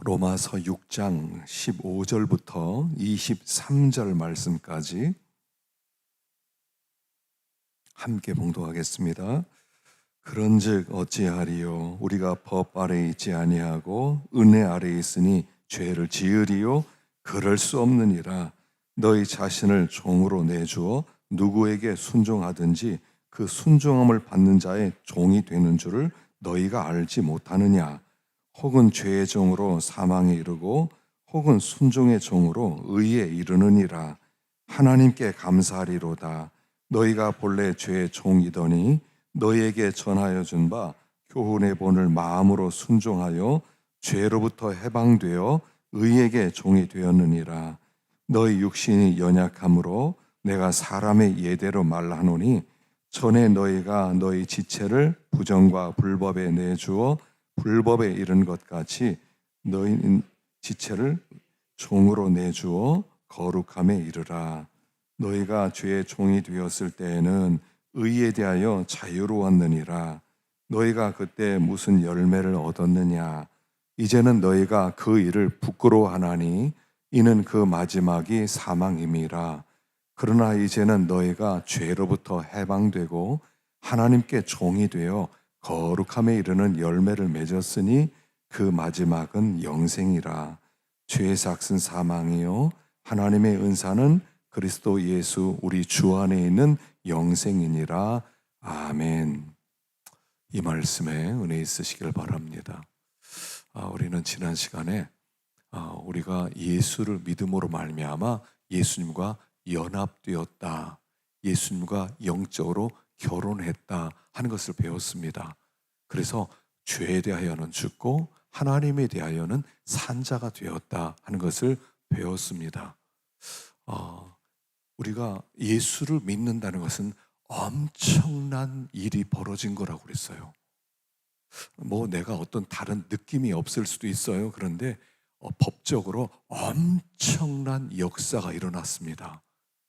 로마서 6장 15절부터 23절 말씀까지 함께 봉독하겠습니다. 그런즉 어찌하리요? 우리가 법 아래에 있지 아니하고 은혜 아래에 있으니 죄를 지으리요? 그럴 수 없느니라. 너희 자신을 종으로 내주어 누구에게 순종하든지 그 순종함을 받는 자의 종이 되는 줄을 너희가 알지 못하느냐? 혹은 죄의 종으로 사망에 이르고 혹은 순종의 종으로 의에 이르느니라. 하나님께 감사하리로다. 너희가 본래 죄의 종이더니 너희에게 전하여 준 바 교훈의 본을 마음으로 순종하여 죄로부터 해방되어 의에게 종이 되었느니라. 너희 육신이 연약함으로 내가 사람의 예대로 말하노니 전에 너희가 너희 지체를 부정과 불법에 내주어 불법에 이른 것 같이 너희 지체를 종으로 내주어 거룩함에 이르라. 너희가 죄의 종이 되었을 때에는 의에 대하여 자유로웠느니라. 너희가 그때 무슨 열매를 얻었느냐? 이제는 너희가 그 일을 부끄러워하나니 이는 그 마지막이 사망임이라. 그러나 이제는 너희가 죄로부터 해방되고 하나님께 종이 되어 거룩함에 이르는 열매를 맺었으니 그 마지막은 영생이라. 죄의 삭은 사망이요 하나님의 은사는 그리스도 예수 우리 주 안에 있는 영생이니라. 아멘. 이 말씀에 은혜 있으시길 바랍니다. 우리는 지난 시간에 우리가 예수를 믿음으로 말미암아 예수님과 연합되었다, 예수님과 영적으로 결혼했다 하는 것을 배웠습니다. 그래서 죄에 대하여는 죽고 하나님에 대하여는 산자가 되었다 하는 것을 배웠습니다. 우리가 예수를 믿는다는 것은 엄청난 일이 벌어진 거라고 그랬어요. 내가 어떤 다른 느낌이 없을 수도 있어요. 그런데 법적으로 엄청난 역사가 일어났습니다.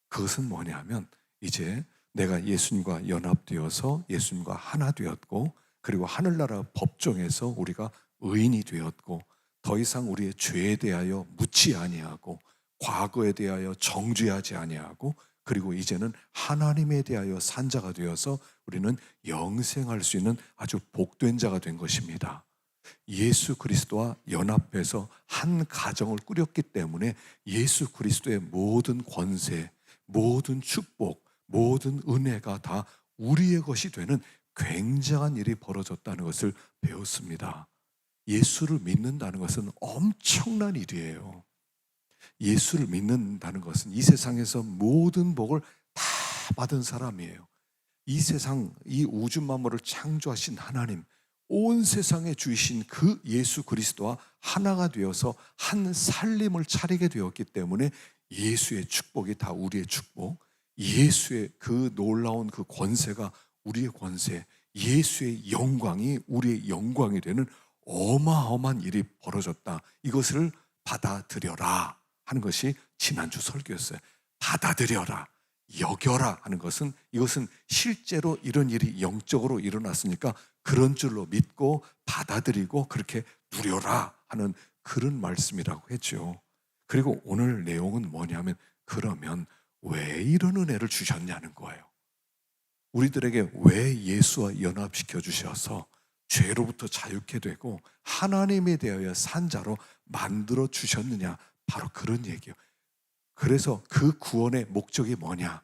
그것은 뭐냐면 이제 내가 예수님과 연합되어서 예수님과 하나 되었고, 그리고 하늘나라 법정에서 우리가 의인이 되었고, 더 이상 우리의 죄에 대하여 묻지 아니하고 과거에 대하여 정죄하지 아니하고, 그리고 이제는 하나님에 대하여 산자가 되어서 우리는 영생할 수 있는 아주 복된 자가 된 것입니다. 예수 그리스도와 연합해서 한 가정을 꾸렸기 때문에 예수 그리스도의 모든 권세, 모든 축복, 모든 은혜가 다 우리의 것이 되는 굉장한 일이 벌어졌다는 것을 배웠습니다. 예수를 믿는다는 것은 엄청난 일이에요. 예수를 믿는다는 것은 이 세상에서 모든 복을 다 받은 사람이에요. 이 세상, 이 우주 만물을 창조하신 하나님, 온 세상에 주이신 그 예수 그리스도와 하나가 되어서 한 살림을 차리게 되었기 때문에 예수의 축복이 다 우리의 축복, 예수의 그 놀라운 그 권세가 우리의 권세, 예수의 영광이 우리의 영광이 되는 어마어마한 일이 벌어졌다. 이것을 받아들여라 하는 것이 지난주 설교였어요. 받아들여라, 여겨라 하는 것은, 이것은 실제로 이런 일이 영적으로 일어났으니까 그런 줄로 믿고 받아들이고 그렇게 누려라 하는 그런 말씀이라고 했죠. 그리고 오늘 내용은 뭐냐면, 그러면 왜 이런 은혜를 주셨냐는 거예요. 우리들에게 왜 예수와 연합시켜 주셔서 죄로부터 자유케 되고 하나님에 대하여 산자로 만들어 주셨느냐, 바로 그런 얘기예요. 그래서 그 구원의 목적이 뭐냐,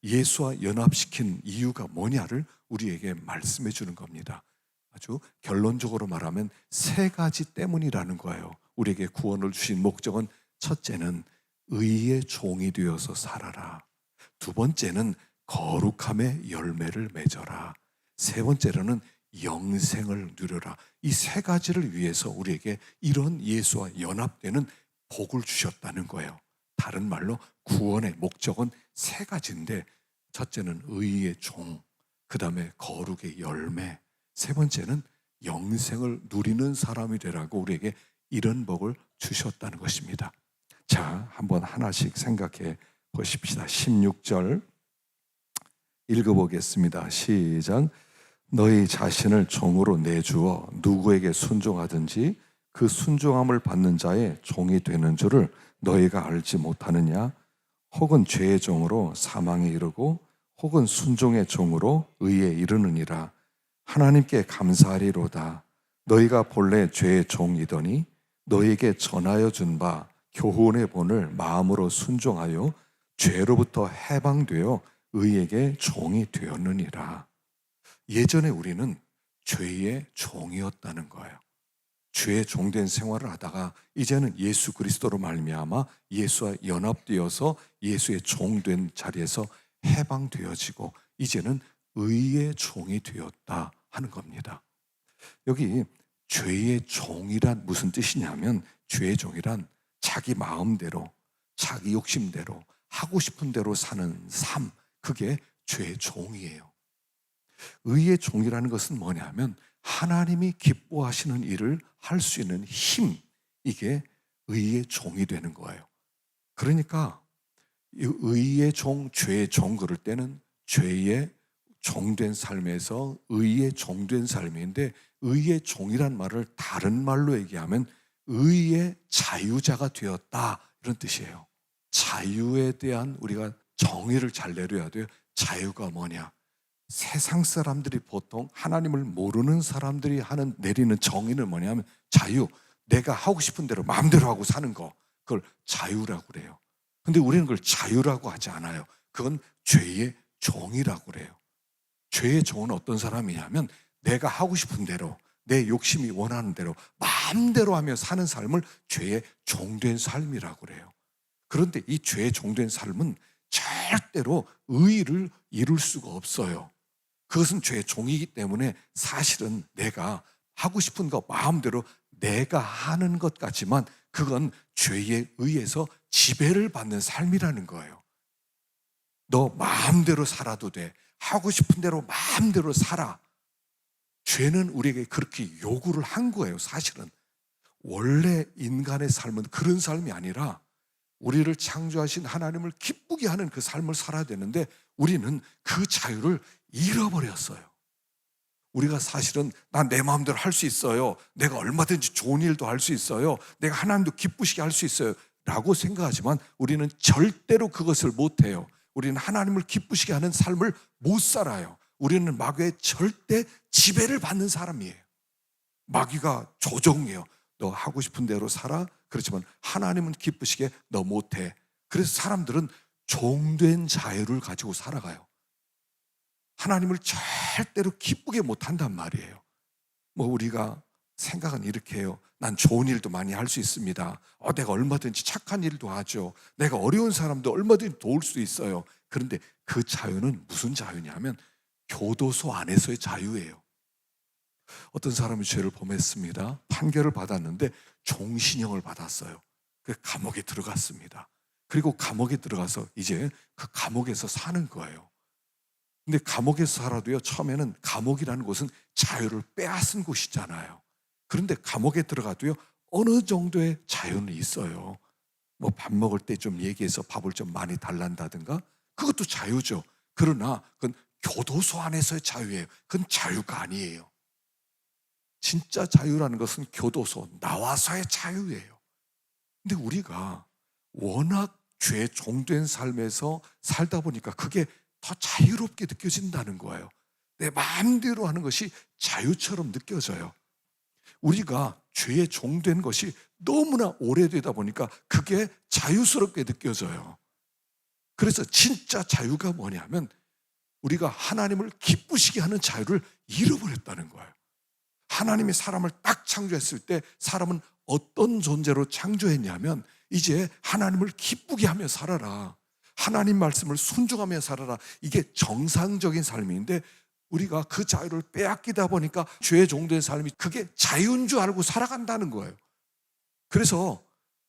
예수와 연합시킨 이유가 뭐냐를 우리에게 말씀해 주는 겁니다. 아주 결론적으로 말하면 세 가지 때문이라는 거예요. 우리에게 구원을 주신 목적은, 첫째는 의의 종이 되어서 살아라, 두 번째는 거룩함의 열매를 맺어라, 세 번째로는 영생을 누려라. 이 세 가지를 위해서 우리에게 이런 예수와 연합되는 복을 주셨다는 거예요. 다른 말로 구원의 목적은 세 가지인데, 첫째는 의의 종, 그 다음에 거룩의 열매, 세 번째는 영생을 누리는 사람이 되라고 우리에게 이런 복을 주셨다는 것입니다. 자, 한번 하나씩 생각해 보십시다. 16절 읽어보겠습니다. 시작. 너희 자신을 종으로 내주어 누구에게 순종하든지 그 순종함을 받는 자의 종이 되는 줄을 너희가 알지 못하느냐? 혹은 죄의 종으로 사망에 이르고 혹은 순종의 종으로 의에 이르느니라. 하나님께 감사하리로다. 너희가 본래 죄의 종이더니 너희에게 전하여 준 바 교훈의 본을 마음으로 순종하여 죄로부터 해방되어 의에게 종이 되었느니라. 예전에 우리는 죄의 종이었다는 거예요. 죄의 종된 생활을 하다가 이제는 예수 그리스도로 말미암아 예수와 연합되어서 예수의 종된 자리에서 해방되어지고 이제는 의의 종이 되었다 하는 겁니다. 여기 죄의 종이란 무슨 뜻이냐면, 죄의 종이란 자기 마음대로 자기 욕심대로 하고 싶은 대로 사는 삶, 그게 죄의 종이에요. 의의 종이라는 것은 뭐냐면 하나님이 기뻐하시는 일을 할 수 있는 힘, 이게 의의 종이 되는 거예요. 그러니까 이 의의 종, 죄의 종 그럴 때는 죄의 종된 삶에서 의의 종된 삶인데, 의의 종이란 말을 다른 말로 얘기하면 의의 자유자가 되었다, 이런 뜻이에요. 자유에 대한 우리가 정의를 잘 내려야 돼요. 자유가 뭐냐? 세상 사람들이 보통 하나님을 모르는 사람들이 내리는 정의는 뭐냐면 자유, 내가 하고 싶은 대로 마음대로 하고 사는 거, 그걸 자유라고 그래요. 근데 우리는 그걸 자유라고 하지 않아요. 그건 죄의 종이라고 그래요. 죄의 종은 어떤 사람이냐면 내가 하고 싶은 대로 내 욕심이 원하는 대로 마음대로 하며 사는 삶을 죄의 종된 삶이라고 그래요. 그런데 이 죄의 종된 삶은 절대로 의를 이룰 수가 없어요. 그것은 죄의 종이기 때문에 사실은 내가 하고 싶은 거 마음대로 내가 하는 것 같지만 그건 죄에 의해서 지배를 받는 삶이라는 거예요. 너 마음대로 살아도 돼. 하고 싶은 대로 마음대로 살아. 죄는 우리에게 그렇게 요구를 한 거예요. 사실은 원래 인간의 삶은 그런 삶이 아니라 우리를 창조하신 하나님을 기쁘게 하는 그 삶을 살아야 되는데 우리는 그 자유를 잃어버렸어요. 우리가 사실은 난 내 마음대로 할 수 있어요. 내가 얼마든지 좋은 일도 할 수 있어요. 내가 하나님도 기쁘시게 할 수 있어요. 라고 생각하지만 우리는 절대로 그것을 못해요. 우리는 하나님을 기쁘시게 하는 삶을 못 살아요. 우리는 마귀의 절대 지배를 받는 사람이에요. 마귀가 조종해요. 너 하고 싶은 대로 살아. 그렇지만 하나님은 기쁘시게 너 못해. 그래서 사람들은 종된 자유를 가지고 살아가요. 하나님을 절대로 기쁘게 못한단 말이에요. 뭐 우리가 생각은 이렇게 해요. 난 좋은 일도 많이 할 수 있습니다. 내가 얼마든지 착한 일도 하죠. 내가 어려운 사람도 얼마든지 도울 수 있어요. 그런데 그 자유는 무슨 자유냐면 교도소 안에서의 자유예요. 어떤 사람이 죄를 범했습니다. 판결을 받았는데 종신형을 받았어요. 그 감옥에 들어갔습니다. 그리고 감옥에 들어가서 이제 그 감옥에서 사는 거예요. 근데 감옥에서 살아도요, 처음에는 감옥이라는 곳은 자유를 빼앗은 곳이잖아요. 그런데 감옥에 들어가도요, 어느 정도의 자유는 있어요. 뭐 밥 먹을 때 좀 얘기해서 밥을 좀 많이 달란다든가, 그것도 자유죠. 그러나 그건 교도소 안에서의 자유예요. 그건 자유가 아니에요. 진짜 자유라는 것은 교도소 나와서의 자유예요. 근데 우리가 워낙 죄에 종된 삶에서 살다 보니까 그게 더 자유롭게 느껴진다는 거예요. 내 마음대로 하는 것이 자유처럼 느껴져요. 우리가 죄에 종된 것이 너무나 오래되다 보니까 그게 자유스럽게 느껴져요. 그래서 진짜 자유가 뭐냐면 우리가 하나님을 기쁘시게 하는 자유를 잃어버렸다는 거예요. 하나님이 사람을 딱 창조했을 때 사람은 어떤 존재로 창조했냐면 이제 하나님을 기쁘게 하며 살아라. 하나님 말씀을 순종하며 살아라. 이게 정상적인 삶인데 우리가 그 자유를 빼앗기다 보니까 죄에 종된 삶이 그게 자유인 줄 알고 살아간다는 거예요. 그래서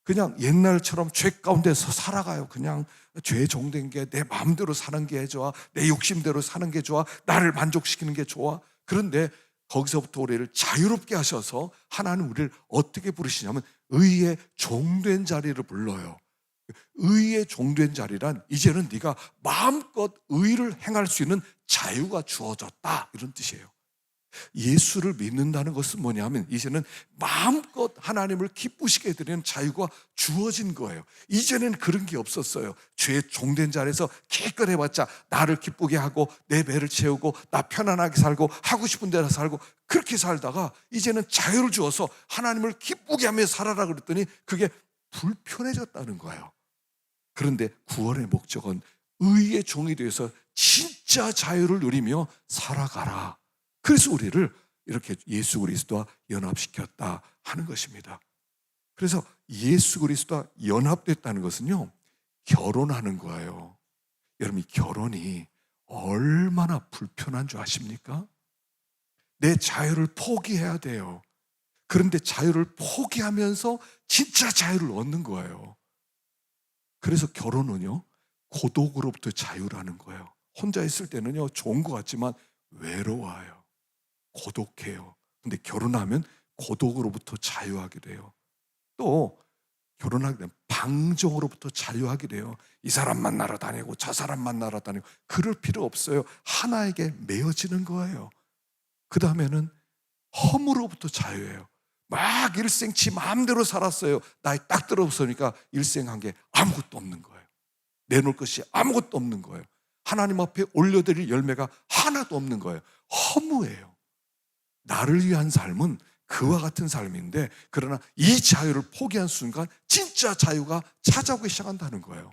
그냥 옛날처럼 죄 가운데서 살아가요. 그냥 죄에 종된 게 내 마음대로 사는 게 좋아. 내 욕심대로 사는 게 좋아. 나를 만족시키는 게 좋아. 그런데 거기서부터 우리를 자유롭게 하셔서 하나님 우리를 어떻게 부르시냐면 의의 종된 자리를 불러요. 의의 종된 자리란 이제는 네가 마음껏 의를 행할 수 있는 자유가 주어졌다, 이런 뜻이에요. 예수를 믿는다는 것은 뭐냐면 이제는 마음껏 하나님을 기쁘시게 해드리는 자유가 주어진 거예요. 이전에는 그런 게 없었어요. 죄의 종된 자리에서 기껏 해봤자 나를 기쁘게 하고 내 배를 채우고 나 편안하게 살고 하고 싶은 대로 살고 그렇게 살다가 이제는 자유를 주어서 하나님을 기쁘게 하며 살아라 그랬더니 그게 불편해졌다는 거예요. 그런데 구원의 목적은 의의 종이 되어서 진짜 자유를 누리며 살아가라. 그래서 우리를 이렇게 예수 그리스도와 연합시켰다 하는 것입니다. 그래서 예수 그리스도와 연합됐다는 것은요, 결혼하는 거예요. 여러분, 결혼이 얼마나 불편한 줄 아십니까? 내 자유를 포기해야 돼요. 그런데 자유를 포기하면서 진짜 자유를 얻는 거예요. 그래서 결혼은요, 고독으로부터 자유라는 거예요. 혼자 있을 때는요, 좋은 것 같지만 외로워요. 고독해요. 근데 결혼하면 고독으로부터 자유하게 돼요. 또 결혼하게 되면 방종으로부터 자유하게 돼요. 이 사람 만나러 다니고 저 사람 만나러 다니고 그럴 필요 없어요. 하나에게 매어지는 거예요. 그 다음에는 허무로부터 자유예요. 막 일생 지 마음대로 살았어요. 나이 딱 들어서니까 일생한 게 아무것도 없는 거예요. 내놓을 것이 아무것도 없는 거예요. 하나님 앞에 올려드릴 열매가 하나도 없는 거예요. 허무해요. 나를 위한 삶은 그와 같은 삶인데, 그러나 이 자유를 포기한 순간 진짜 자유가 찾아오기 시작한다는 거예요.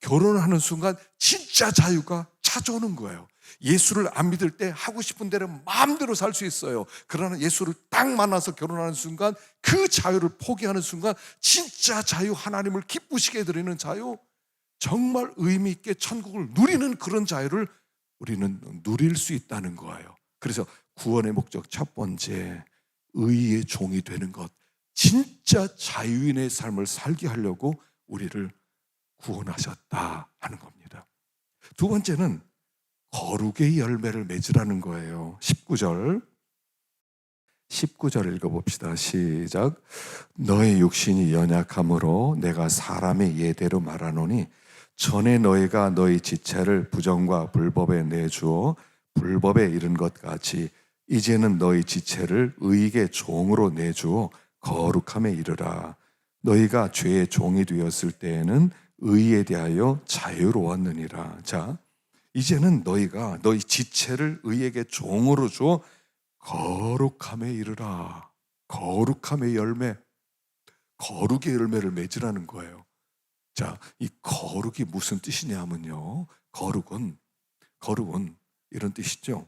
결혼을 하는 순간 진짜 자유가 찾아오는 거예요. 예수를 안 믿을 때 하고 싶은 대로 마음대로 살 수 있어요. 그러나 예수를 딱 만나서 결혼하는 순간, 그 자유를 포기하는 순간 진짜 자유, 하나님을 기쁘시게 해드리는 자유, 정말 의미 있게 천국을 누리는 그런 자유를 우리는 누릴 수 있다는 거예요. 그래서 구원의 목적 첫 번째, 의의 종이 되는 것. 진짜 자유인의 삶을 살게 하려고 우리를 구원하셨다 하는 겁니다. 두 번째는 거룩의 열매를 맺으라는 거예요. 19절 읽어봅시다. 시작. 너의 육신이 연약함으로 내가 사람의 예대로 말하노니 전에 너희가 너희 지체를 부정과 불법에 내주어 불법에 이른 것 같이 이제는 너희 지체를 의의 종으로 내주어 거룩함에 이르라. 너희가 죄의 종이 되었을 때에는 의에 대하여 자유로웠느니라. 자, 이제는 너희가 너희 지체를 의에게 종으로 주어 거룩함에 이르라. 거룩함의 열매, 거룩의 열매를 맺으라는 거예요. 자, 이 거룩이 무슨 뜻이냐면요, 거룩은 이런 뜻이죠.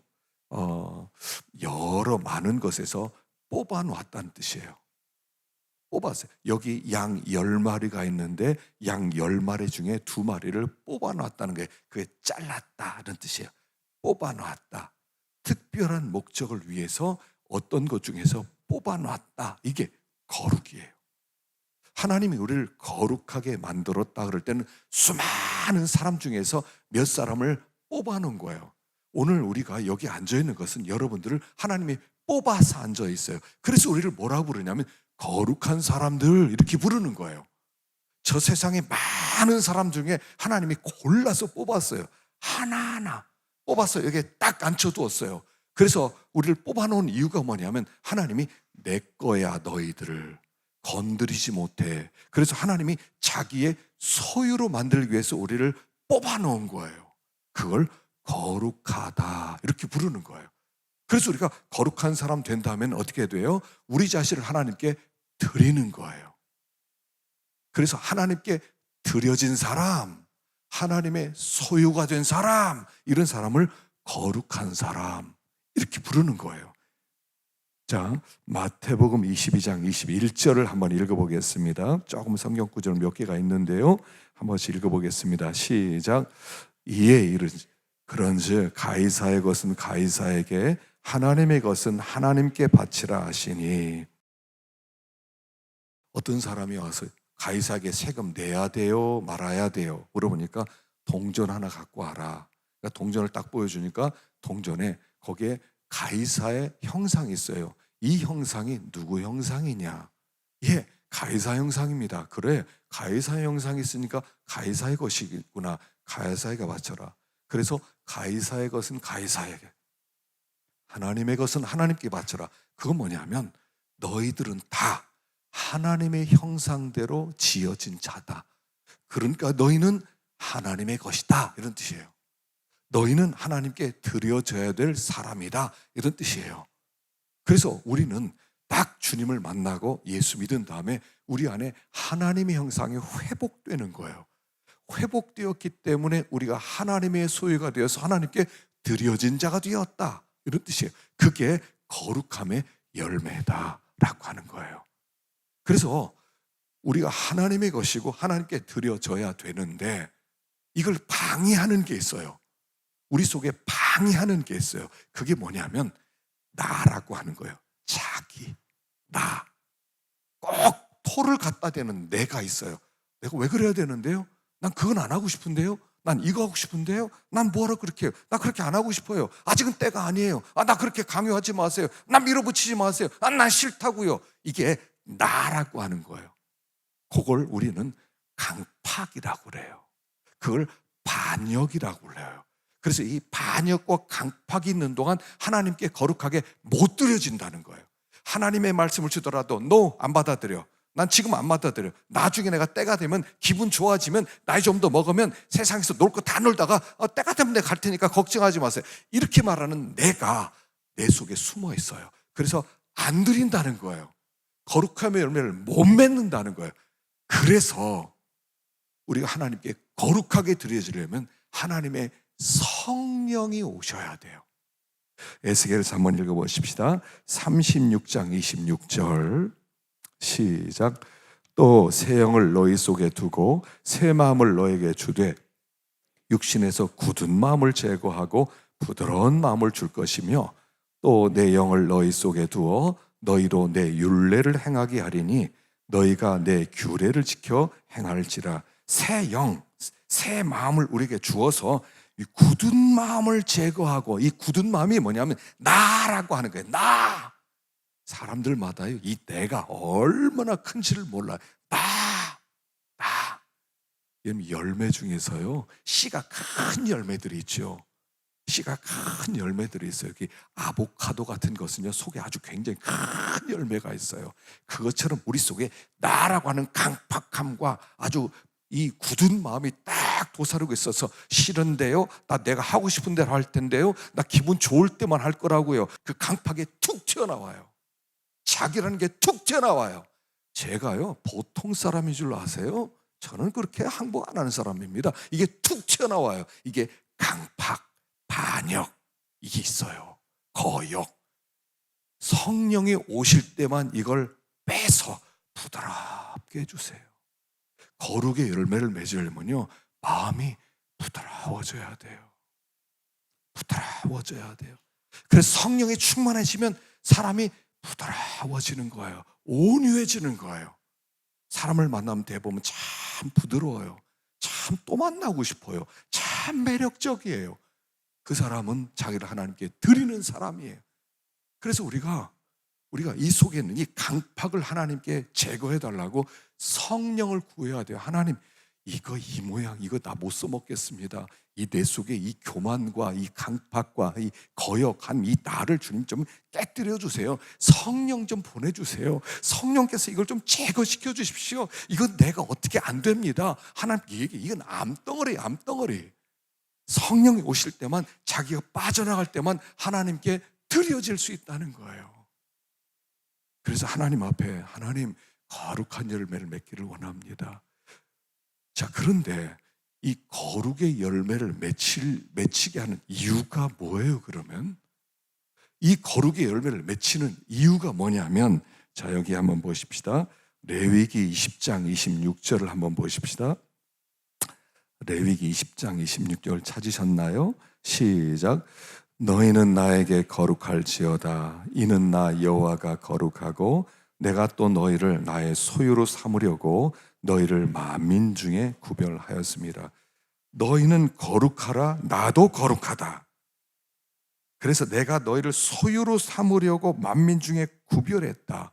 여러 많은 것에서 뽑아놨다는 뜻이에요. 뽑았어요. 여기 양 10마리가 있는데 양 10마리 중에 2마리를 뽑아놨다는 게, 그게 잘랐다는 뜻이에요. 뽑아놨다. 특별한 목적을 위해서 어떤 것 중에서 뽑아놨다. 이게 거룩이에요. 하나님이 우리를 거룩하게 만들었다 그럴 때는 수많은 사람 중에서 몇 사람을 뽑아놓은 거예요. 오늘 우리가 여기 앉아있는 것은 여러분들을 하나님이 뽑아서 앉아있어요. 그래서 우리를 뭐라고 부르냐면 거룩한 사람들 이렇게 부르는 거예요. 저 세상에 많은 사람 중에 하나님이 골라서 뽑았어요. 하나하나 뽑아서 여기에 딱 앉혀두었어요. 그래서 우리를 뽑아놓은 이유가 뭐냐면 하나님이 내 거야 너희들을 건드리지 못해. 그래서 하나님이 자기의 소유로 만들기 위해서 우리를 뽑아놓은 거예요. 그걸 거룩하다 이렇게 부르는 거예요. 그래서 우리가 거룩한 사람 된다면 어떻게 돼요? 우리 자신을 하나님께 드리는 거예요. 그래서 하나님께 드려진 사람, 하나님의 소유가 된 사람, 이런 사람을 거룩한 사람 이렇게 부르는 거예요. 자, 마태복음 22장 21절을 한번 읽어보겠습니다. 조금 성경 구절 몇 개가 있는데요, 한 번씩 읽어보겠습니다. 시작. 이에 이르지 그런즉 가이사의 것은 가이사에게, 하나님의 것은 하나님께 바치라 하시니. 어떤 사람이 와서 가이사에게 세금 내야 돼요, 말아야 돼요 물어보니까 동전 하나 갖고 와라. 그러니까 동전을 딱 보여주니까 동전에 거기에 가이사의 형상이 있어요. 이 형상이 누구 형상이냐? 예, 가이사 형상입니다. 그래, 가이사의 형상이 있으니까 가이사의 것이구나. 가이사에게 바쳐라. 그래서 가이사의 것은 가이사에게, 하나님의 것은 하나님께 바쳐라. 그건 뭐냐면 너희들은 다 하나님의 형상대로 지어진 자다. 그러니까 너희는 하나님의 것이다, 이런 뜻이에요. 너희는 하나님께 드려져야 될 사람이다, 이런 뜻이에요. 그래서 우리는 딱 주님을 만나고 예수 믿은 다음에 우리 안에 하나님의 형상이 회복되는 거예요. 회복되었기 때문에 우리가 하나님의 소유가 되어서 하나님께 드려진 자가 되었다, 이런 뜻이에요. 그게 거룩함의 열매다라고 하는 거예요. 그래서 우리가 하나님의 것이고 하나님께 드려져야 되는데 이걸 방해하는 게 있어요. 우리 속에 방해하는 게 있어요. 그게 뭐냐면 나라고 하는 거예요. 자기, 나. 꼭 토를 갖다 대는 내가 있어요. 내가 왜 그래야 되는데요? 난 그건 안 하고 싶은데요? 난 이거 하고 싶은데요? 난 뭐하러 그렇게 해요? 나 그렇게 안 하고 싶어요. 아직은 때가 아니에요. 나 그렇게 강요하지 마세요. 나 밀어붙이지 마세요. 난 싫다고요. 이게 나라고 하는 거예요. 그걸 우리는 강팍이라고 그래요. 그걸 반역이라고 그래요. 그래서 이 반역과 강팍이 있는 동안 하나님께 거룩하게 못 드려진다는 거예요. 하나님의 말씀을 주더라도 no, 안 받아들여. 난 지금 안 받아들여. 나중에 내가 때가 되면 기분 좋아지면 나이 좀 더 먹으면 세상에서 놀 거 다 놀다가 때가 되면 내가 갈 테니까 걱정하지 마세요. 이렇게 말하는 내가 내 속에 숨어 있어요. 그래서 안 드린다는 거예요. 거룩함의 열매를 못 맺는다는 거예요. 그래서 우리가 하나님께 거룩하게 드려지려면 하나님의 성령이 오셔야 돼요. 에스겔서 한번 읽어보십시다. 36장 26절 시작. 또 새 영을 너희 속에 두고 새 마음을 너에게 주되 육신에서 굳은 마음을 제거하고 부드러운 마음을 줄 것이며 또 내 영을 너희 속에 두어 너희로 내 율례를 행하게 하리니 너희가 내 규례를 지켜 행할지라. 새 영, 새 마음을 우리에게 주어서 이 굳은 마음을 제거하고, 이 굳은 마음이 뭐냐면 나라고 하는 거예요. 나. 사람들마다요, 이 내가 얼마나 큰지를 몰라요. 나. 열매 중에서요, 씨가 큰 열매들이 있죠. 씨가 큰 열매들이 있어요. 여기 아보카도 같은 것은요, 속에 아주 굉장히 큰 열매가 있어요. 그것처럼 우리 속에 나라고 하는 강팍함과 아주 이 굳은 마음이 딱 도사리고 있어서 싫은데요, 나 내가 하고 싶은 대로 할 텐데요, 나 기분 좋을 때만 할 거라고요. 그 강팍이 툭 튀어나와요. 자기라는 게 툭 튀어나와요. 제가요, 보통 사람인 줄 아세요? 저는 그렇게 항복 안 하는 사람입니다. 이게 툭 튀어나와요. 이게 강팍, 반역, 이게 있어요. 거역. 성령이 오실 때만 이걸 빼서 부드럽게 해주세요. 거룩의 열매를 맺으려면요, 마음이 부드러워져야 돼요. 부드러워져야 돼요. 그래서 성령이 충만해지면 사람이 부드러워지는 거예요. 온유해지는 거예요. 사람을 만나면 대부분 참 부드러워요. 참 또 만나고 싶어요. 참 매력적이에요. 그 사람은 자기를 하나님께 드리는 사람이에요. 그래서 우리가 이 속에 있는 이 강팍을 하나님께 제거해 달라고 성령을 구해야 돼요. 하나님, 이거 이 모양 이거 나 못 써먹겠습니다. 이 내 속에 이 교만과 이 강팍과 이 거역한 이 나를 주님 좀 깨뜨려 주세요. 성령 좀 보내주세요. 성령께서 이걸 좀 제거시켜 주십시오. 이건 내가 어떻게 안 됩니다. 하나님께 이건 암덩어리. 성령이 오실 때만, 자기가 빠져나갈 때만 하나님께 드려질 수 있다는 거예요. 그래서 하나님 앞에, 하나님 거룩한 열매를 맺기를 원합니다. 자, 그런데 이 거룩의 열매를 맺히게 하는 이유가 뭐예요? 그러면 이 거룩의 열매를 맺히는 이유가 뭐냐면, 자, 여기 한번 보십시다. 레위기 20장 26절을 한번 보십시다. 레위기 20장 26절 찾으셨나요? 시작. 너희는 나에게 거룩할지어다. 이는 나 여호와가 거룩하고 내가 또 너희를 나의 소유로 삼으려고 너희를 만민 중에 구별하였습니다. 너희는 거룩하라. 나도 거룩하다. 그래서 내가 너희를 소유로 삼으려고 만민 중에 구별했다.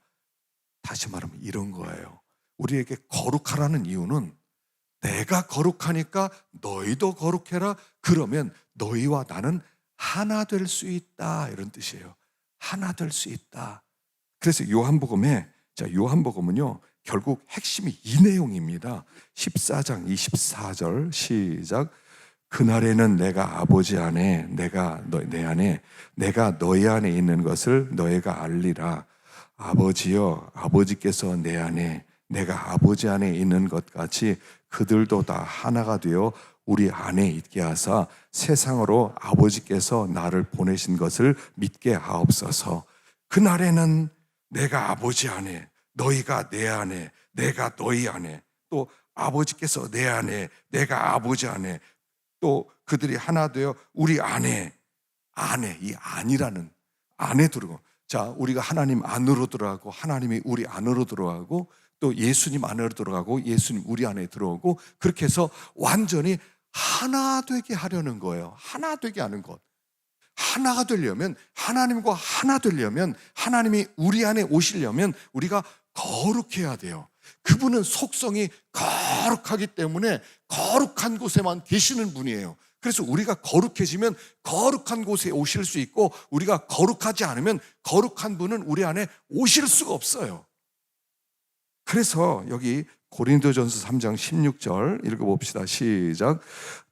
다시 말하면 이런 거예요. 우리에게 거룩하라는 이유는 내가 거룩하니까 너희도 거룩해라. 그러면 너희와 나는 하나 될 수 있다, 이런 뜻이에요. 하나 될 수 있다. 그래서 요한복음은요 결국 핵심이 이 내용입니다. 14장 24절 시작. 그날에는 내가 아버지 안에, 내가 내 안에, 내가 너희 안에 있는 것을 너희가 알리라. 아버지여, 아버지께서 내 안에, 내가 아버지 안에 있는 것 같이 그들도 다 하나가 되어 우리 안에 있게 하사 세상으로 아버지께서 나를 보내신 것을 믿게 하옵소서. 그날에는 내가 아버지 안에, 너희가 내 안에, 내가 너희 안에, 또 아버지께서 내 안에, 내가 아버지 안에, 또 그들이 하나 되어 우리 안에, 이 안이라는 안에 들어가고, 자, 우리가 하나님 안으로 들어가고 하나님이 우리 안으로 들어가고 또 예수님 안으로 들어가고 예수님 우리 안에 들어오고, 그렇게 해서 완전히 하나 되게 하려는 거예요. 하나 되게 하는 것. 하나가 되려면, 하나님과 하나 되려면, 하나님이 우리 안에 오시려면 우리가 거룩해야 돼요. 그분은 속성이 거룩하기 때문에 거룩한 곳에만 계시는 분이에요. 그래서 우리가 거룩해지면 거룩한 곳에 오실 수 있고, 우리가 거룩하지 않으면 거룩한 분은 우리 안에 오실 수가 없어요. 그래서 여기 고린도전서 3장 16절 읽어봅시다. 시작.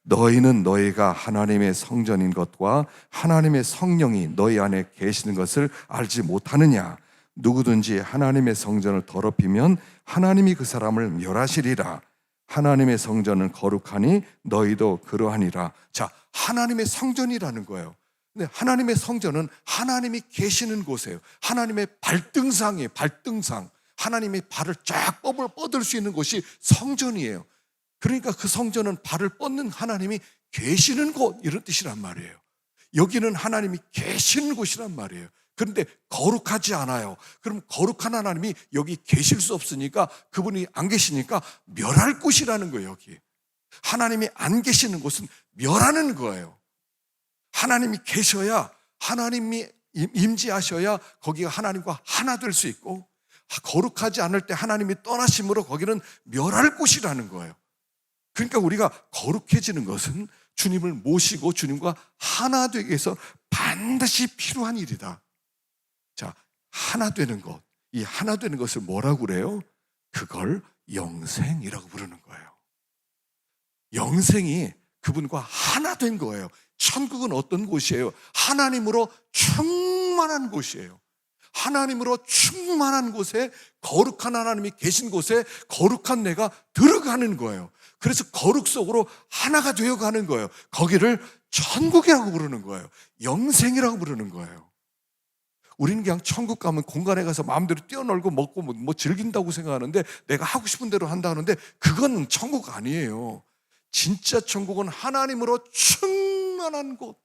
너희는 너희가 하나님의 성전인 것과 하나님의 성령이 너희 안에 계시는 것을 알지 못하느냐. 누구든지 하나님의 성전을 더럽히면 하나님이 그 사람을 멸하시리라. 하나님의 성전은 거룩하니 너희도 그러하니라. 자, 하나님의 성전이라는 거예요. 근데 하나님의 성전은 하나님이 계시는 곳이에요. 하나님의 발등상이에요. 발등상. 하나님이 발을 쫙 뻗을 수 있는 곳이 성전이에요. 그러니까 그 성전은 발을 뻗는 하나님이 계시는 곳, 이런 뜻이란 말이에요. 여기는 하나님이 계시는 곳이란 말이에요. 그런데 거룩하지 않아요. 그럼 거룩한 하나님이 여기 계실 수 없으니까, 그분이 안 계시니까 멸할 곳이라는 거예요. 여기 하나님이 안 계시는 곳은 멸하는 거예요. 하나님이 계셔야, 하나님이 임재하셔야 거기가 하나님과 하나 될 수 있고, 거룩하지 않을 때 하나님이 떠나심으로 거기는 멸할 곳이라는 거예요. 그러니까 우리가 거룩해지는 것은 주님을 모시고 주님과 하나 되기 위해서 반드시 필요한 일이다. 자, 하나 되는 것, 이 하나 되는 것을 뭐라고 그래요? 그걸 영생이라고 부르는 거예요. 영생이 그분과 하나 된 거예요. 천국은 어떤 곳이에요? 하나님으로 충만한 곳이에요. 하나님으로 충만한 곳에, 거룩한 하나님이 계신 곳에 거룩한 내가 들어가는 거예요. 그래서 거룩 속으로 하나가 되어가는 거예요. 거기를 천국이라고 부르는 거예요. 영생이라고 부르는 거예요. 우리는 그냥 천국 가면 공간에 가서 마음대로 뛰어놀고 먹고 뭐 즐긴다고 생각하는데, 내가 하고 싶은 대로 한다 하는데, 그건 천국 아니에요. 진짜 천국은 하나님으로 충만한 곳,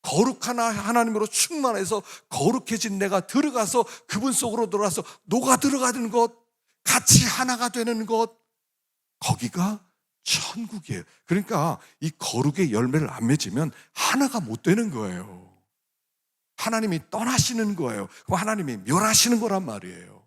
거룩한 하나님으로 충만해서 거룩해진 내가 들어가서 그분 속으로 들어가서 녹아 들어가는 것, 같이 하나가 되는 것, 거기가 천국이에요. 그러니까 이 거룩의 열매를 안 맺으면 하나가 못 되는 거예요. 하나님이 떠나시는 거예요. 그럼 하나님이 멸하시는 거란 말이에요.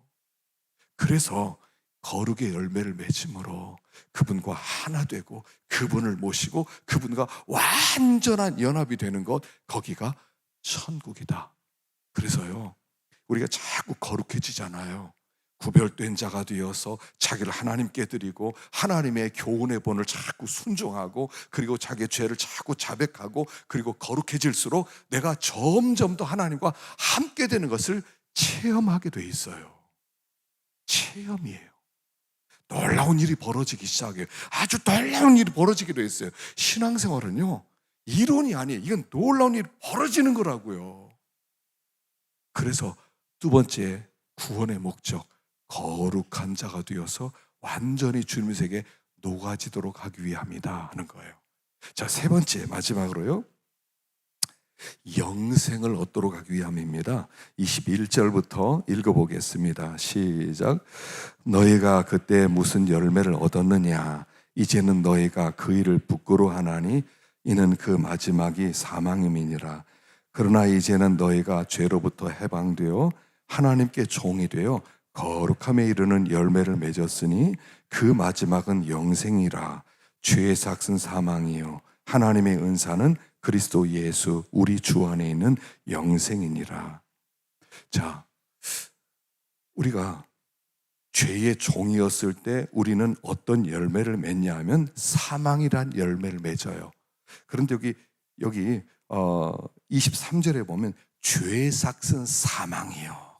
그래서 거룩의 열매를 맺음으로 그분과 하나 되고 그분을 모시고 그분과 완전한 연합이 되는 것, 거기가 천국이다. 그래서요, 우리가 자꾸 거룩해지잖아요. 구별된 자가 되어서 자기를 하나님께 드리고 하나님의 교훈의 본을 자꾸 순종하고, 그리고 자기의 죄를 자꾸 자백하고, 그리고 거룩해질수록 내가 점점 더 하나님과 함께 되는 것을 체험하게 돼 있어요. 체험이에요. 놀라운 일이 벌어지기 시작해요. 아주 놀라운 일이 벌어지기도 했어요. 신앙생활은요, 이론이 아니에요. 이건 놀라운 일이 벌어지는 거라고요. 그래서 두 번째 구원의 목적, 거룩한 자가 되어서 완전히 주님의 세계에 녹아지도록 하기 위함이다 하는 거예요. 자, 세 번째, 마지막으로요, 영생을 얻도록 하기 위함입니다. 21절부터 읽어보겠습니다. 시작. 너희가 그때 무슨 열매를 얻었느냐? 이제는 너희가 그 일을 부끄러워하나니 이는 그 마지막이 사망임이니라. 그러나 이제는 너희가 죄로부터 해방되어 하나님께 종이 되어 거룩함에 이르는 열매를 맺었으니 그 마지막은 영생이라. 죄의 삭은 사망이요 하나님의 은사는 그리스도 예수 우리 주 안에 있는 영생이니라. 자, 우리가 죄의 종이었을 때 우리는 어떤 열매를 맺냐 하면 사망이란 열매를 맺어요. 그런데 여기 23절에 보면 죄의 삭은 사망이요.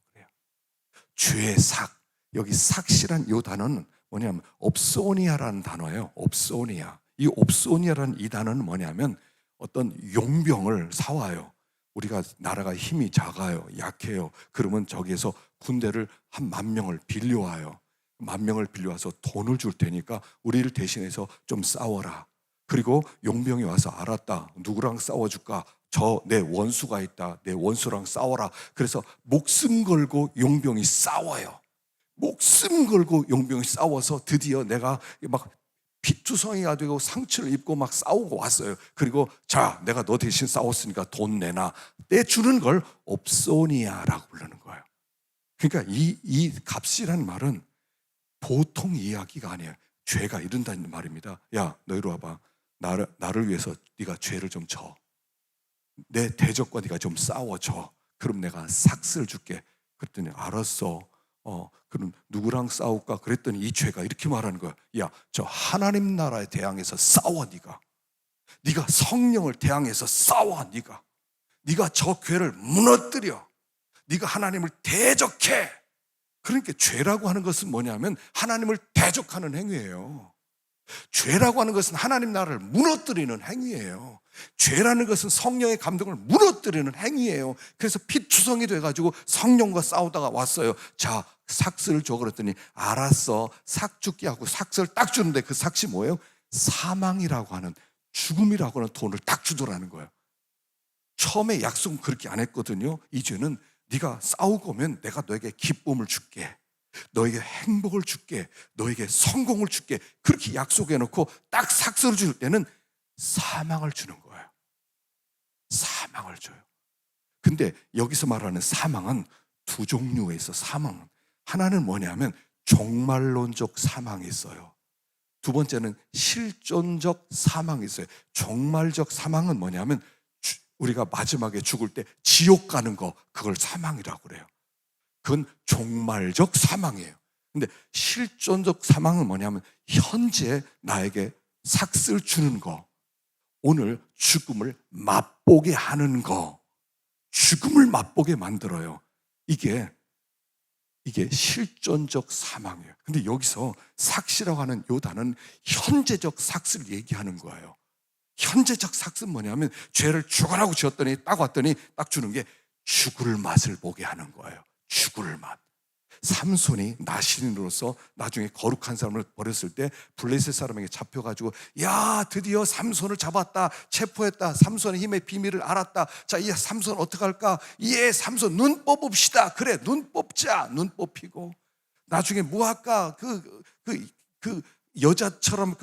죄의 삭, 여기 삭이란 이 단어는 뭐냐면 옵소니아라는 단어예요. 옵소니아. 이 옵소니아라는 이 단어는 뭐냐면 어떤 용병을 사와요. 우리가 나라가 힘이 작아요, 약해요. 그러면 저기에서 군대를 한 10,000명을 빌려와요. 10,000명을 빌려와서 돈을 줄 테니까 우리를 대신해서 좀 싸워라. 그리고 용병이 와서 알았다, 누구랑 싸워줄까? 저 내 원수가 있다, 내 원수랑 싸워라. 그래서 목숨 걸고 용병이 싸워요. 목숨 걸고 용병이 싸워서 드디어 내가 막 피투성이가 되고 상처를 입고 막 싸우고 왔어요. 그리고 자, 내가 너 대신 싸웠으니까 돈 내놔. 떼주는 걸 옵소니아라고 부르는 거예요. 그러니까 이 값이라는 말은 보통 이야기가 아니에요. 죄가 이른다는 말입니다. 야, 너 이리 와봐. 나를 위해서 네가 죄를 좀 져. 내 대적과 네가 좀 싸워줘. 그럼 내가 삭스를 줄게. 그랬더니 알았어. 그럼 누구랑 싸울까? 그랬더니 이 죄가 이렇게 말하는 거야. 야, 저 하나님 나라에 대항해서 싸워. 네가 성령을 대항해서 싸워. 네가 저 괴를 무너뜨려. 네가 하나님을 대적해. 그러니까 죄라고 하는 것은 뭐냐면 하나님을 대적하는 행위예요. 죄라고 하는 것은 하나님 나라를 무너뜨리는 행위예요. 죄라는 것은 성령의 감동을 무너뜨리는 행위예요. 그래서 피투성이 돼가지고 성령과 싸우다가 왔어요. 자, 삭스를 줘. 그랬더니 알았어. 삭 줄게 하고 삭스를 딱 주는데 그 삭이 뭐예요? 사망이라고 하는, 죽음이라고 하는 돈을 딱 주더라는 거예요. 처음에 약속은 그렇게 안 했거든요. 이제는 네가 싸우고 오면 내가 너에게 기쁨을 줄게, 너에게 행복을 줄게, 너에게 성공을 줄게. 그렇게 약속해놓고 딱 삭스를 줄 때는 사망을 주는 거예요. 사망을 줘요. 근데 여기서 말하는 사망은 두 종류가 있어. 사망은 하나는 뭐냐면 종말론적 사망이 있어요. 두 번째는 실존적 사망이 있어요. 종말적 사망은 뭐냐면 우리가 마지막에 죽을 때 지옥 가는 거, 그걸 사망이라고 그래요. 그건 종말적 사망이에요. 근데 실존적 사망은 뭐냐면 현재 나에게 삭스를 주는 거, 오늘 죽음을 맛보게 하는 거, 죽음을 맛보게 만들어요. 이게 실존적 사망이에요. 근데 여기서 삭시라고 하는 요 단어는 현재적 삭스를 얘기하는 거예요. 현재적 삭스는 뭐냐면 죄를 죽으라고 지었더니 딱 왔더니 딱 주는 게 죽을 맛을 보게 하는 거예요. 죽을 맛. 삼손이 나신으로서 나중에 거룩한 사람을 버렸을 때 블레셋 사람에게 잡혀가지고, 야, 드디어 삼손을 잡았다, 체포했다, 삼손의 힘의 비밀을 알았다. 자, 이 삼손 어떡할까? 예, 삼손 눈 뽑읍시다. 그래, 눈 뽑자. 눈 뽑히고 나중에 뭐 할까? 그 여자처럼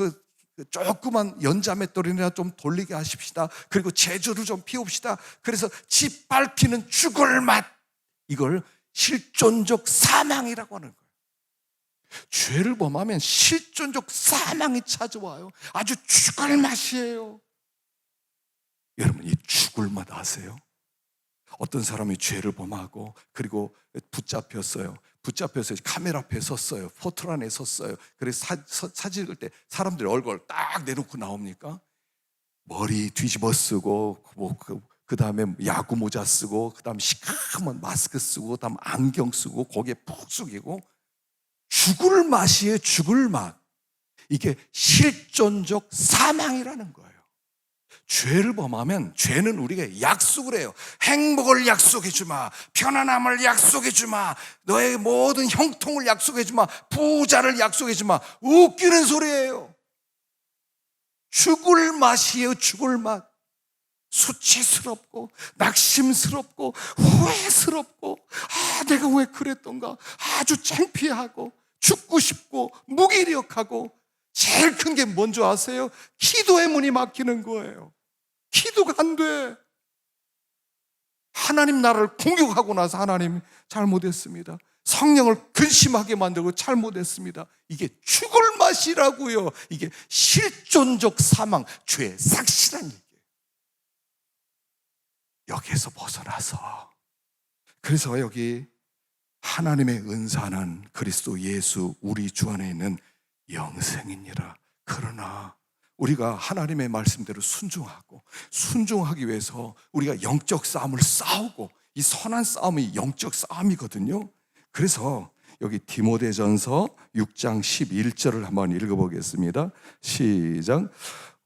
조그만 연자맷돌이나 좀 돌리게 하십시다. 그리고 제주를 좀 피웁시다. 그래서 집 밟히는 죽을 맛, 이걸 실존적 사망이라고 하는 거예요. 죄를 범하면 실존적 사망이 찾아와요. 아주 죽을 맛이에요. 여러분, 이 죽을 맛 아세요? 어떤 사람이 죄를 범하고 그리고 붙잡혔어요. 붙잡혀서 카메라 앞에 섰어요. 포트란에 섰어요. 그래서 사진 찍을 때 사람들이 얼굴 딱 내놓고 나옵니까? 머리 뒤집어 쓰고 그 다음에 야구 모자 쓰고, 그 다음 시커먼 마스크 쓰고, 그 다음 안경 쓰고, 고개 푹 숙이고. 죽을 맛이에요. 죽을 맛. 이게 실존적 사망이라는 거예요. 죄를 범하면 죄는 우리에게 약속을 해요. 행복을 약속해 주마, 편안함을 약속해 주마, 너의 모든 형통을 약속해 주마, 부자를 약속해 주마. 웃기는 소리예요. 죽을 맛이에요. 죽을 맛. 수치스럽고 낙심스럽고 후회스럽고, 내가 왜 그랬던가, 아주 창피하고 죽고 싶고 무기력하고, 제일 큰 게 뭔지 아세요? 기도의 문이 막히는 거예요. 기도가 안 돼. 하나님 나라를 공격하고 나서 하나님 잘못했습니다, 성령을 근심하게 만들고 잘못했습니다. 이게 죽을 맛이라고요. 이게 실존적 사망, 죄의 삭시란 얘기예요. 여기에서 벗어나서, 그래서 여기 하나님의 은사는 그리스도 예수 우리 주 안에 있는 영생이니라. 그러나 우리가 하나님의 말씀대로 순종하기 위해서 우리가 영적 싸움을 싸우고, 이 선한 싸움이 영적 싸움이거든요. 그래서 여기 디모데전서 6장 11절을 한번 읽어보겠습니다. 시작.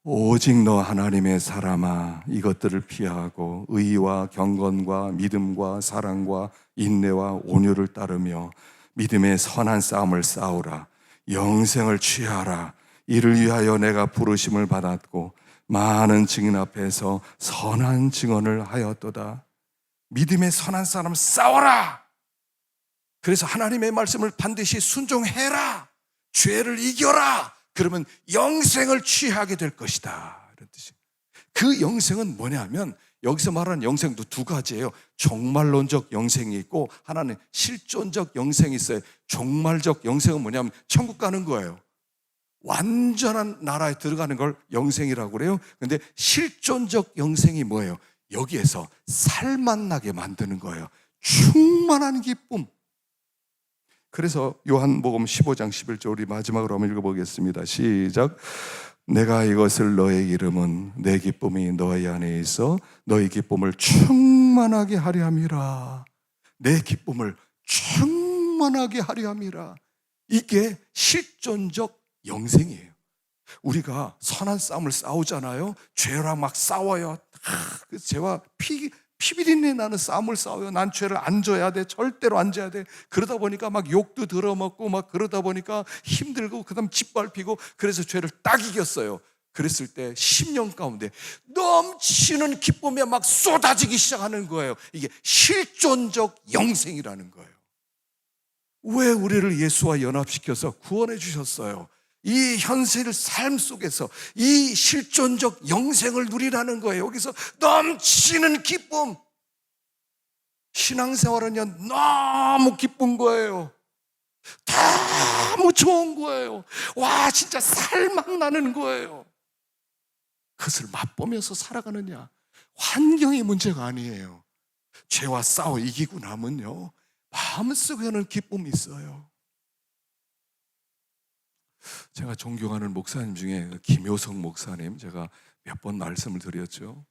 오직 너 하나님의 사람아, 이것들을 피하고 의와 경건과 믿음과 사랑과 인내와 온유를 따르며 믿음의 선한 싸움을 싸우라. 영생을 취하라. 이를 위하여 내가 부르심을 받았고 많은 증인 앞에서 선한 증언을 하였도다. 믿음의 선한 싸움을 싸워라. 그래서 하나님의 말씀을 반드시 순종해라. 죄를 이겨라. 그러면 영생을 취하게 될 것이다, 이런 뜻이에요. 그 영생은 뭐냐면, 여기서 말하는 영생도 두 가지예요. 종말론적 영생이 있고 하나는 실존적 영생이 있어요. 종말적 영생은 뭐냐면 천국 가는 거예요. 완전한 나라에 들어가는 걸 영생이라고 그래요. 근데 실존적 영생이 뭐예요? 여기에서 살맛나게 만드는 거예요. 충만한 기쁨. 그래서 요한복음 15장 11절 우리 마지막으로 한번 읽어보겠습니다. 시작. 내가 이것을 너의 이름은 내 기쁨이 너희 안에 있어 너희 기쁨을 충만하게 하려 함이라. 내 기쁨을 충만하게 하려 함이라. 이게 실존적 영생이에요. 우리가 선한 싸움을 싸우잖아요. 죄랑 막 싸워요. 죄와 피비린내 나는 싸움을 싸워요. 난 죄를 안 져야 돼. 절대로 안 져야 돼. 그러다 보니까 막 욕도 들어먹고 막 그러다 보니까 힘들고 그다음 짓밟히고, 그래서 죄를 딱 이겼어요. 그랬을 때 10년 가운데 넘치는 기쁨이 막 쏟아지기 시작하는 거예요. 이게 실존적 영생이라는 거예요. 왜 우리를 예수와 연합시켜서 구원해 주셨어요? 이 현실 삶 속에서 이 실존적 영생을 누리라는 거예요. 여기서 넘치는 기쁨. 신앙생활은요, 너무 기쁜 거예요. 너무 좋은 거예요. 와, 진짜 살맛 나는 거예요. 그것을 맛보면서 살아가느냐, 환경이 문제가 아니에요. 죄와 싸워 이기고 나면요, 마음속에는 기쁨이 있어요. 제가 존경하는 목사님 중에 김효성 목사님, 제가 몇 번 말씀을 드렸죠.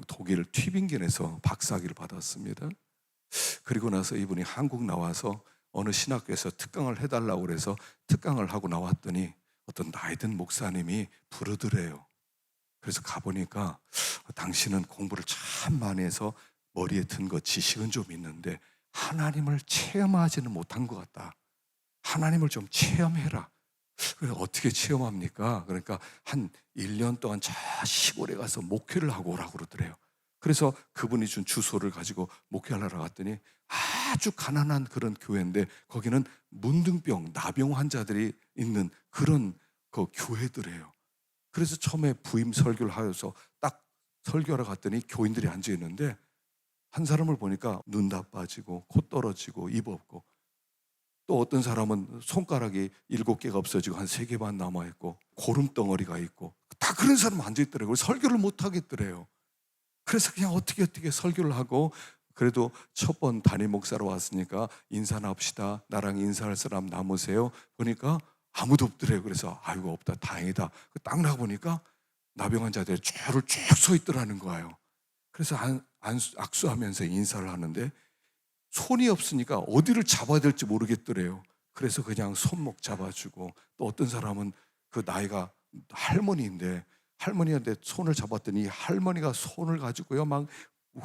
독일 튜빙겐에서 박사학위를 받았습니다. 그리고 나서 이분이 한국 나와서 어느 신학교에서 특강을 해달라고 그래서 특강을 하고 나왔더니 어떤 나이든 목사님이 부르더래요. 그래서 가보니까 당신은 공부를 참 많이 해서 머리에 든 거 지식은 좀 있는데 하나님을 체험하지는 못한 것 같다. 하나님을 좀 체험해라. 그래서 어떻게 체험합니까? 그러니까 한 1년 동안 저 시골에 가서 목회를 하고 오라고 그러더래요. 그래서 그분이 준 주소를 가지고 목회하러 갔더니 아주 가난한 그런 교회인데 거기는 문둥병, 나병 환자들이 있는 그런 그 교회들이에요. 그래서 처음에 부임 설교를 하여서 딱 설교하러 갔더니 교인들이 앉아 있는데 한 사람을 보니까 눈 다 빠지고 코 떨어지고 입 없고, 또 어떤 사람은 손가락이 7개가 없어지고 한 3개만 남아있고 고름덩어리가 있고, 다 그런 사람 앉아있더래요. 설교를 못 하겠더래요. 그래서 그냥 어떻게 설교를 하고, 그래도 첫 번 담임 목사로 왔으니까 인사나 합시다. 나랑 인사할 사람 남으세요. 보니까 아무도 없더래요. 그래서 아이고 없다, 다행이다. 딱 나가보니까 나병 환자들이 쭉 서 있더라는 거예요. 그래서 악수하면서 인사를 하는데 손이 없으니까 어디를 잡아야 될지 모르겠더래요. 그래서 그냥 손목 잡아주고, 또 어떤 사람은 그 나이가 할머니인데 할머니한테 손을 잡았더니 할머니가 손을 가지고요 막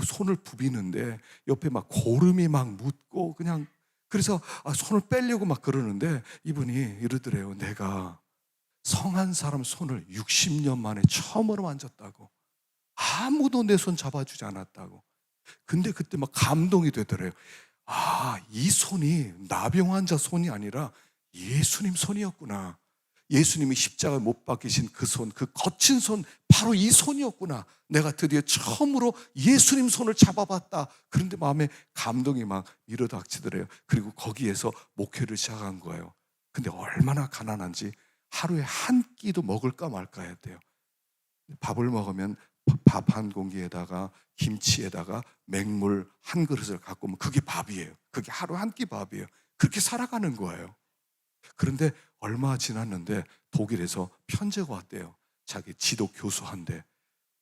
손을 부비는데 옆에 막 고름이 막 묻고, 그냥 그래서 손을 빼려고 막 그러는데 이분이 이러더래요. 내가 성한 사람 손을 60년 만에 처음으로 만졌다고. 아무도 내 손 잡아주지 않았다고. 근데 그때 막 감동이 되더래요. 이 손이 나병 환자 손이 아니라 예수님 손이었구나. 예수님이 십자가에 못 박히신 그 손, 그 거친 손, 바로 이 손이었구나. 내가 드디어 처음으로 예수님 손을 잡아봤다. 그런데 마음에 감동이 막 밀어닥치더래요. 그리고 거기에서 목회를 시작한 거예요. 근데 얼마나 가난한지 하루에 한 끼도 먹을까 말까 해야 돼요. 밥을 먹으면 밥 한 공기에다가 김치에다가 맹물 한 그릇을 갖고 오면 그게 밥이에요. 그게 하루 한 끼 밥이에요. 그렇게 살아가는 거예요. 그런데 얼마 지났는데 독일에서 편지가 왔대요. 자기 지도 교수한테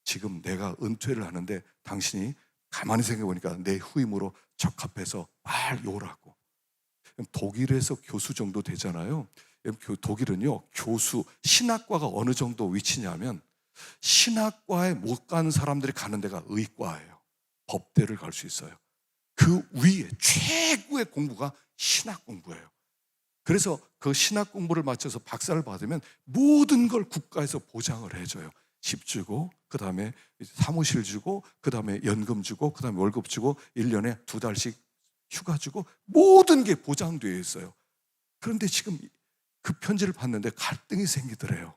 지금 내가 은퇴를 하는데 당신이 가만히 생각해 보니까 내 후임으로 적합해서 빨리 오라고. 독일에서 교수 정도 되잖아요. 독일은요, 교수, 신학과가 어느 정도 위치냐면 신학과에 못 가는 사람들이 가는 데가 의과예요. 법대를 갈 수 있어요. 그 위에 최고의 공부가 신학 공부예요. 그래서 그 신학 공부를 마쳐서 박사를 받으면 모든 걸 국가에서 보장을 해줘요. 집 주고, 그 다음에 사무실 주고, 그 다음에 연금 주고, 그 다음에 월급 주고, 1년에 2달씩 휴가 주고, 모든 게 보장되어 있어요. 그런데 지금 그 편지를 봤는데 갈등이 생기더래요.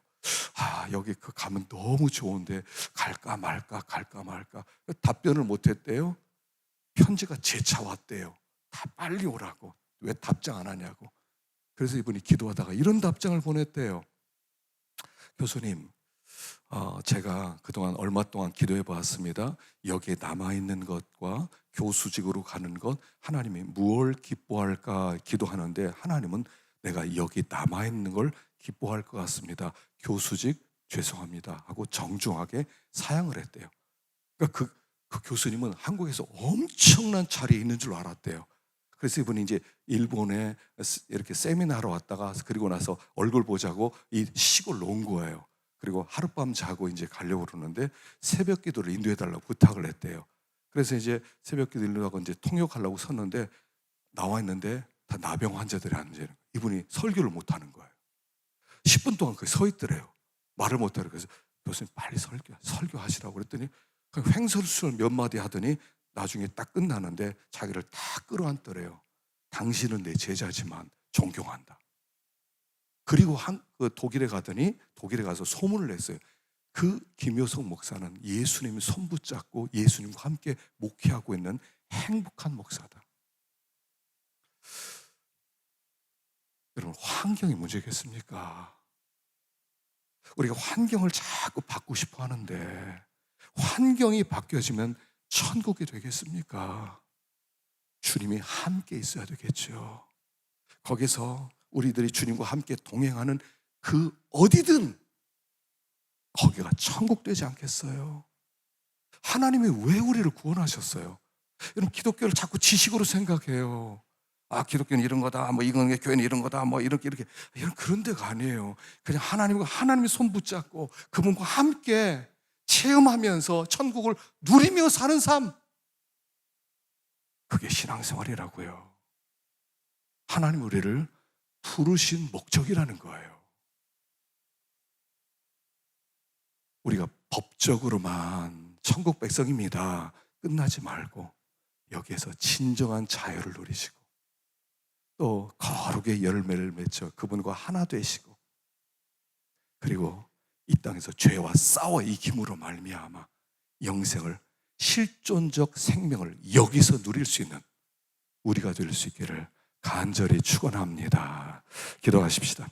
여기 그 가면 너무 좋은데 갈까 말까 갈까 말까. 답변을 못했대요. 편지가 재차 왔대요. 다 빨리 오라고. 왜 답장 안 하냐고. 그래서 이분이 기도하다가 이런 답장을 보냈대요. 교수님, 제가 그동안 얼마 동안 기도해 보았습니다. 여기에 남아있는 것과 교수직으로 가는 것, 하나님이 무엇을 기뻐할까 기도하는데 하나님은 내가 여기 남아있는 걸 기뻐할 것 같습니다. 교수직 죄송합니다 하고 정중하게 사양을 했대요. 그러니까 그 교수님은 한국에서 엄청난 자리에 있는 줄 알았대요. 그래서 이분이 이제 일본에 이렇게 세미나하러 왔다가 그리고 나서 얼굴 보자고 이 시골로 온 거예요. 그리고 하룻밤 자고 이제 가려고 그러는데 새벽 기도를 인도해달라고 부탁을 했대요. 그래서 이제 새벽 기도 인도하고 이제 통역하려고 섰는데 나와 있는데 다 나병 환자들이 앉아 있는 거예요. 이분이 설교를 못 하는 거예요. 10분 동안 거기 서 있더래요. 말을 못 하고. 그래서 교수님 빨리 설교하시라고 그랬더니 그냥 횡설수설 몇 마디 하더니 나중에 딱 끝나는데 자기를 다 끌어안더래요. 당신은 내 제자지만 존경한다. 그리고 그 독일에 가더니 독일에 가서 소문을 냈어요. 그 김효성 목사는 예수님이 손 붙잡고 예수님과 함께 목회하고 있는 행복한 목사다. 여러분, 환경이 문제겠습니까? 우리가 환경을 자꾸 바꾸고 싶어 하는데 환경이 바뀌어지면 천국이 되겠습니까? 주님이 함께 있어야 되겠죠. 거기서 우리들이 주님과 함께 동행하는 그 어디든 거기가 천국 되지 않겠어요? 하나님이 왜 우리를 구원하셨어요? 여러분, 기독교를 자꾸 지식으로 생각해요. 기독교는 이런 거다, 뭐 이건 교회는 이런 거다, 뭐 이렇게 이런 그런 데가 아니에요. 그냥 하나님의 손 붙잡고 그분과 함께 체험하면서 천국을 누리며 사는 삶, 그게 신앙생활이라고요. 하나님 우리를 부르신 목적이라는 거예요. 우리가 법적으로만 천국 백성입니다 끝나지 말고 여기에서 진정한 자유를 누리시고 또 거룩의 열매를 맺어 그분과 하나 되시고 그리고 이 땅에서 죄와 싸워 이김으로 말미암아 영생을 실존적 생명을 여기서 누릴 수 있는 우리가 될 수 있기를 간절히 축원합니다. 기도하십시다.